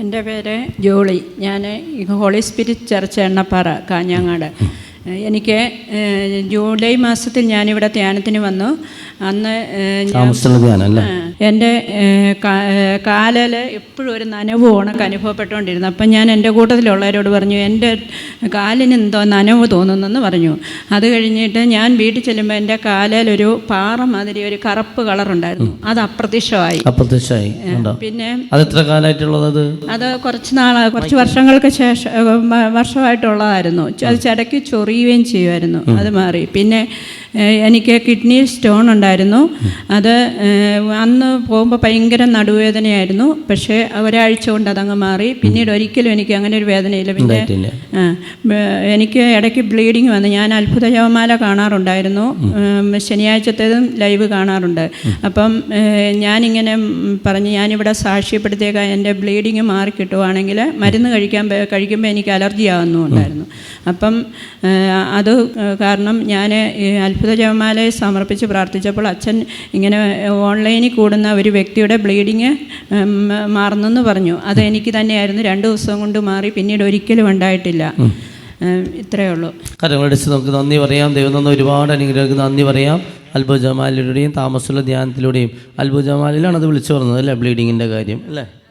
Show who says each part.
Speaker 1: എൻ്റെ പേര് ജോളി. ഞാൻ holy spirit church Ennappara Kanhangad. എനിക്ക് ജൂലൈ മാസത്തിൽ ഞാനിവിടെ ധ്യാനത്തിന് വന്നു. അന്ന് എൻ്റെ കാലിൽ എപ്പോഴും ഒരു നനവ് ഉണക്ക് അനുഭവപ്പെട്ടുകൊണ്ടിരുന്നു. അപ്പം ഞാൻ എൻ്റെ കൂട്ടത്തിലുള്ളവരോട് പറഞ്ഞു, എൻ്റെ കാലിന് എന്തോ നനവ് തോന്നുന്നെന്ന് പറഞ്ഞു. അത് കഴിഞ്ഞിട്ട് ഞാൻ വീട്ടിൽ ചെല്ലുമ്പോൾ എൻ്റെ കാലിലൊരു പാറ മാതിരി ഒരു കറുപ്പ് കളറുണ്ടായിരുന്നു. അത് അപ്രത്യക്ഷമായി. പിന്നെ
Speaker 2: അതെത്ര കാലമായിട്ടുള്ളത്?
Speaker 1: അത് കുറച്ച് വർഷങ്ങൾക്ക് ശേഷം വർഷമായിട്ടുള്ളതായിരുന്നു. അത് ചടയ്ക്ക് ചൊറിയുകയും ചെയ്യുമായിരുന്നു. അത് മാറി. പിന്നെ എനിക്ക് കിഡ്നി സ്റ്റോൺ ഉണ്ടായിരുന്നു. അത് അന്ന് പോകുമ്പോൾ ഭയങ്കര നടുവേദനയായിരുന്നു. പക്ഷേ ഒരാഴ്ച കൊണ്ട് അതങ്ങ് മാറി. പിന്നീട് ഒരിക്കലും എനിക്ക് അങ്ങനെ ഒരു വേദനയില്ല. പിന്നെ എനിക്ക് ഇടയ്ക്ക് ബ്ലീഡിങ് വന്നു. ഞാൻ അത്ഭുത ജപമാല കാണാറുണ്ടായിരുന്നു. ശനിയാഴ്ചത്തേതും ലൈവ് കാണാറുണ്ട്. അപ്പം ഞാനിങ്ങനെ പറഞ്ഞ് ഞാനിവിടെ സാക്ഷ്യപ്പെടുത്തിയേക്കാം, എൻ്റെ ബ്ലീഡിങ് മാറി കിട്ടുവാണെങ്കിൽ മരുന്ന് കഴിക്കുമ്പോൾ എനിക്ക് അലർജി ആവുന്നുണ്ടായിരുന്നു. അപ്പം അത് കാരണം ഞാൻ അത്ഭുത ജപമാലയെ സമർപ്പിച്ച് പ്രാർത്ഥിച്ചപ്പോൾ അച്ഛൻ ഇങ്ങനെ ഓൺലൈനിൽ കൂടുന്ന ഒരു വ്യക്തിയുടെ ബ്ലീഡിങ് മാറുന്നെന്ന് പറഞ്ഞു. അത് എനിക്ക് തന്നെയായിരുന്നു. 2 ദിവസം കൊണ്ട് മാറി. പിന്നീട് ഒരിക്കലും ഉണ്ടായിട്ടില്ല. ഇത്രയേ ഉള്ളൂ.
Speaker 2: കരങ്ങളടിച്ച് നമുക്ക് നന്ദി പറയാം. ദൈവം തന്ന ഒരുപാട് അനുഗ്രഹങ്ങൾക്ക് നന്ദി പറയാം. അത്ഭുത ജപമാലയിലൂടെയും താമസമുള്ള ധ്യാനത്തിലൂടെയും. അത്ഭുത ജപമാലയിലാണ് അത് വിളിച്ചു പറഞ്ഞത് അല്ലേ, ബ്ലീഡിങ്ങിൻ്റെ കാര്യം അല്ലേ?